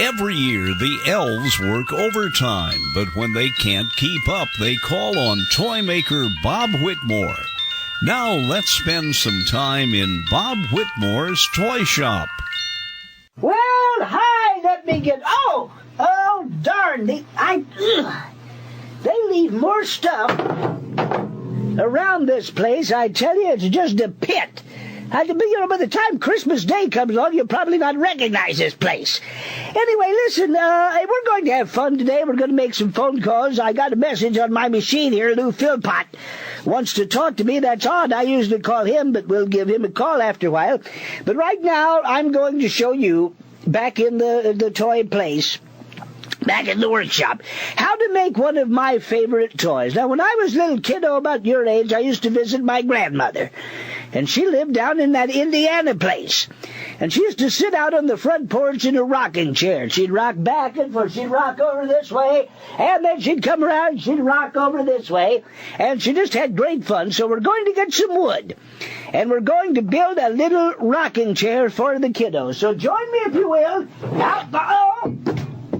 Every year, the elves work overtime, but when they can't keep up, they call on Toymaker Bob Whitmore. Now let's spend some time in Bob Whitmore's toy shop. Well, hi, let me get... Oh, darn, they leave more stuff around this place. I tell you, it's just a pit. By the time Christmas Day comes along, you'll probably not recognize this place. Anyway, listen, we're going to have fun today. We're going to make some phone calls. I got a message on my machine here. Lou Philpott wants to talk to me. That's odd. I usually call him, but we'll give him a call after a while. But right now, I'm going to show you, back in the toy place, back in the workshop, how to make one of my favorite toys. Now, when I was a little kiddo about your age, I used to visit my grandmother. And she lived down in that Indiana place. And she used to sit out on the front porch in a rocking chair. She'd rock back and forth. She'd rock over this way. And then she'd come around and she'd rock over this way. And she just had great fun. So we're going to get some wood. And we're going to build a little rocking chair for the kiddos. So join me, if you will.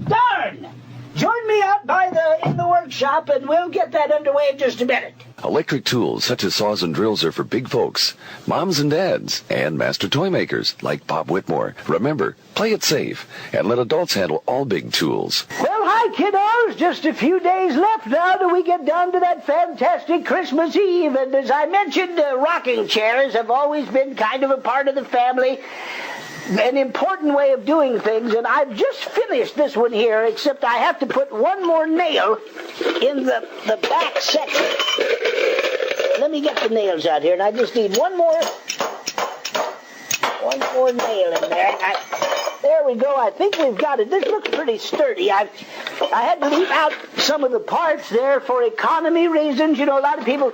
Darn! Join me out in the workshop, and we'll get that underway in just a minute. Electric tools such as saws and drills are for big folks, moms and dads, and master toy makers like Bob Whitmore. Remember, play it safe, and let adults handle all big tools. Well, hi, kiddos. Just a few days left now till we get down to that fantastic Christmas Eve. And as I mentioned, rocking chairs have always been kind of a part of the family. An important way of doing things, and I've just finished this one here, except I have to put one more nail in the back section. Let me get the nails out here, and I just need one more nail in there. There we go. I think we've got it. This looks pretty sturdy. I had to leave out some of the parts there for economy reasons. You know, a lot of people...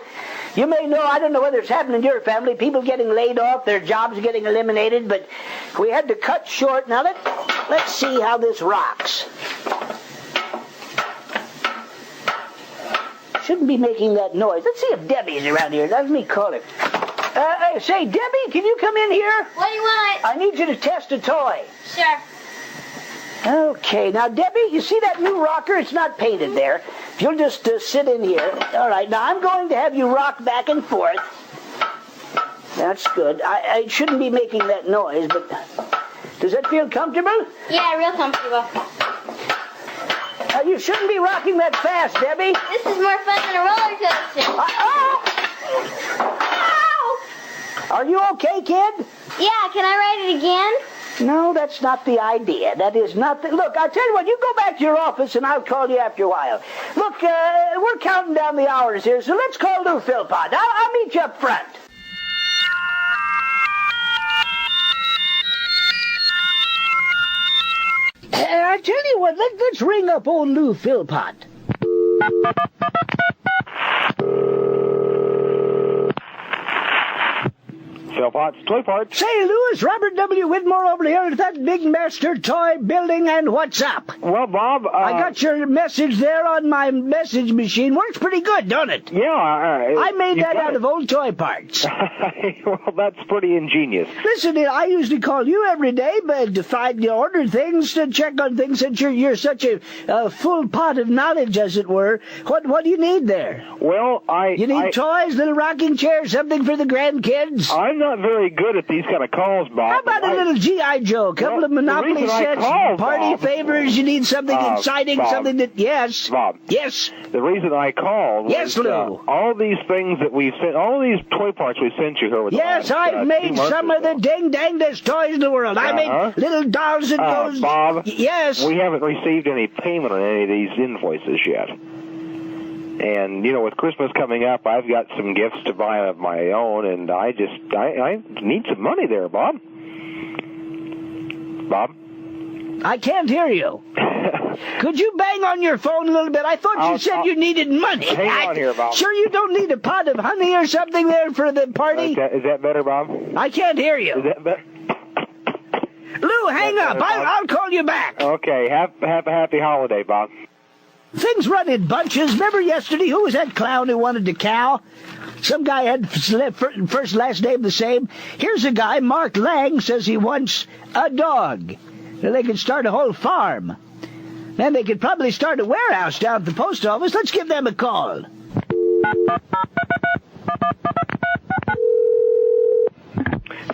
You may know, I don't know whether it's happened in your family, people getting laid off, their jobs getting eliminated, but we had to cut short. Now, let's see how this rocks. Shouldn't be making that noise. Let's see if Debbie's around here. Let me call her. Say, Debbie, can you come in here? What do you want? I need you to test a toy. Sure. Okay, now, Debbie, you see that new rocker? It's not painted there. If you'll just sit in here. All right, now I'm going to have you rock back and forth. That's good. I shouldn't be making that noise, but does that feel comfortable? Yeah, real comfortable. You shouldn't be rocking that fast, Debbie. This is more fun than a roller coaster. Ow! Are you okay, kid? Yeah, can I ride it again? No, that's not the idea. That is not the... Look, I'll tell you what, you go back to your office and I'll call you after a while. Look, we're counting down the hours here, so let's call Lou Philpott. I'll meet you up front. I tell you what, let's ring up old Lou Philpott. Philpott's Toy Parts. Say, Louis, Robert W. Whitmore over here at that big master toy building, and what's up? Well, Bob, I got your message there on my message machine. Works pretty good, don't it? Yeah. I made that out of old toy parts. Well, that's pretty ingenious. Listen, I usually call you every day, but to order things, to check on things, since you're such a full pot of knowledge, as it were. What do you need there? Well, You need toys, little rocking chairs, something for the grandkids? I'm not very good at these kind of calls, Bob. How about a little G.I. Joe, a couple of Monopoly sets, party favors? You need something exciting, Bob, something that... Yes. Bob. Yes. The reason I called was... Yes, Lou. all these things that we sent, all these toy parts we sent you here with Yes, I've made some of the dang-dangest toys in the world. I made little dolls that goes... Bob. Yes. We haven't received any payment on any of these invoices yet. And, you know, with Christmas coming up, I've got some gifts to buy of my own, and I need some money there, Bob. Bob? I can't hear you. Could you bang on your phone a little bit? I thought you said you needed money. Hang on here, Bob. Sure you don't need a pot of honey or something there for the party? Is that better, Bob? I can't hear you. Is that better? Lou, hang up. I'll call you back. Okay. Have a happy holiday, Bob. Things run in bunches. Remember yesterday, who was that clown who wanted a cow? Some guy had first last name the same. Here's a guy, Mark Lang, says he wants a dog. Well, they could start a whole farm. Then they could probably start a warehouse down at the post office. Let's give them a call.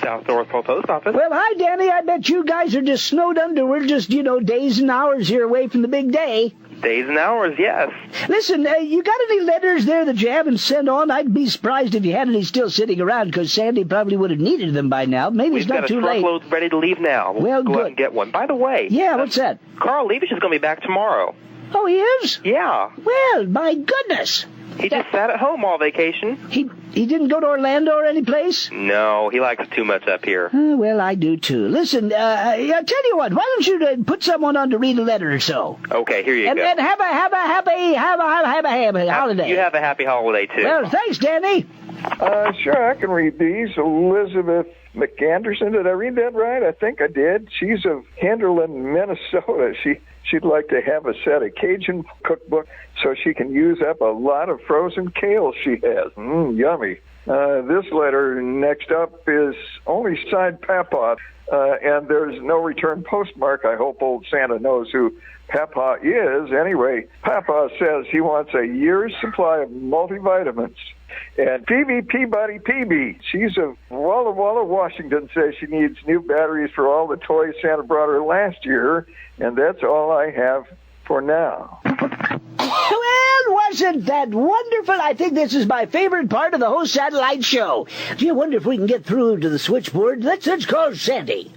South North Pole Post Office. Well, hi, Danny. I bet you guys are just snowed under. We're just, days and hours here away from the big day. Days and hours, yes. Listen, you got any letters there that you haven't sent on? I'd be surprised if you had any still sitting around, because Sandy probably would have needed them by now. Maybe it's not too late. We've got a truckload ready to leave now. We'll go out and get one. By the way. Yeah, what's that? Carl Levish is going to be back tomorrow. Oh, he is? Yeah. Well, my goodness. He just sat at home all vacation. He didn't go to Orlando or any place? No, he likes it too much up here. Well, I do too. Listen, I'll tell you what. Why don't you put someone on to read a letter or so? Okay, here you go. And have a happy holiday. You have a happy holiday too. Well, thanks, Danny. Sure, I can read these. Elizabeth McAnderson, did I read that right? I think I did. She's of Henderland, Minnesota. She'd like to have a set of Cajun cookbook so she can use up a lot of frozen kale she has. Yummy. This letter next up is only signed Papa, and there's no return postmark. I hope old Santa knows who Papa is. Anyway, Papa says he wants a year's supply of multivitamins. And Phoebe Peabody Peavy, she's of Walla Walla, Washington, says she needs new batteries for all the toys Santa brought her last year. And that's all I have for now. Well, wasn't that wonderful? I think this is my favorite part of the whole satellite show. Gee, I wonder if we can get through to the switchboard. Let's call Sandy.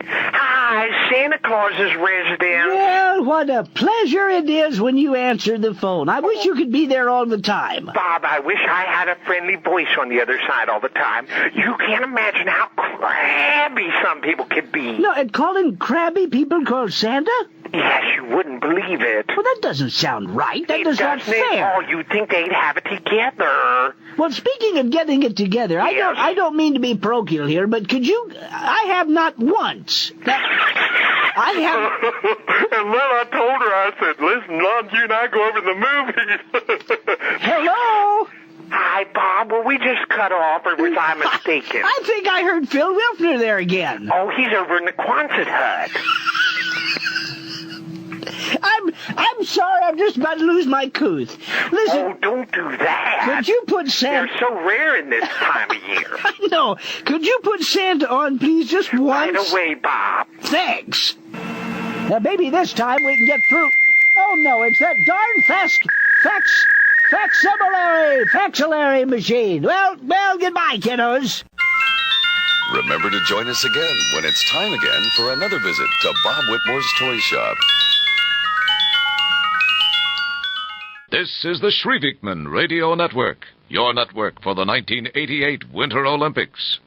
Hi, Santa Claus's residence. Well, what a pleasure it is when you answer the phone. I wish you could be there all the time. Bob, I wish I had a friendly voice on the other side all the time. You can't imagine how crabby some people can be. No, and calling crabby people called Santa? Yes, you wouldn't believe it. Well, that doesn't sound right. That is not doesn't at fair. all. You'd think they'd have it together. Well, speaking of getting it together, Yes. I don't mean to be parochial here, but could you... I have not once... I have... And then I told her, I said, listen, Lon, you and I go over to the movies. Hello? Hi, Bob. Were we just cut off, or was I mistaken? I think I heard Phil Wilfner there again. Oh, he's over in the Quonset hut. I'm sorry, I'm just about to lose my couth. Listen... Oh, don't do that. Could you put Santa... They're so rare in this time of year. I know. Could you put Santa on, please, just once? Right away, Bob. Thanks. Now, maybe this time we can get through... Oh, no, it's that darn facsimilary machine. Well, goodbye, kiddos. Remember to join us again when it's time again for another visit to Bob Whitmore's Toy Shop. This is the Shrievikman Radio Network, your network for the 1988 Winter Olympics.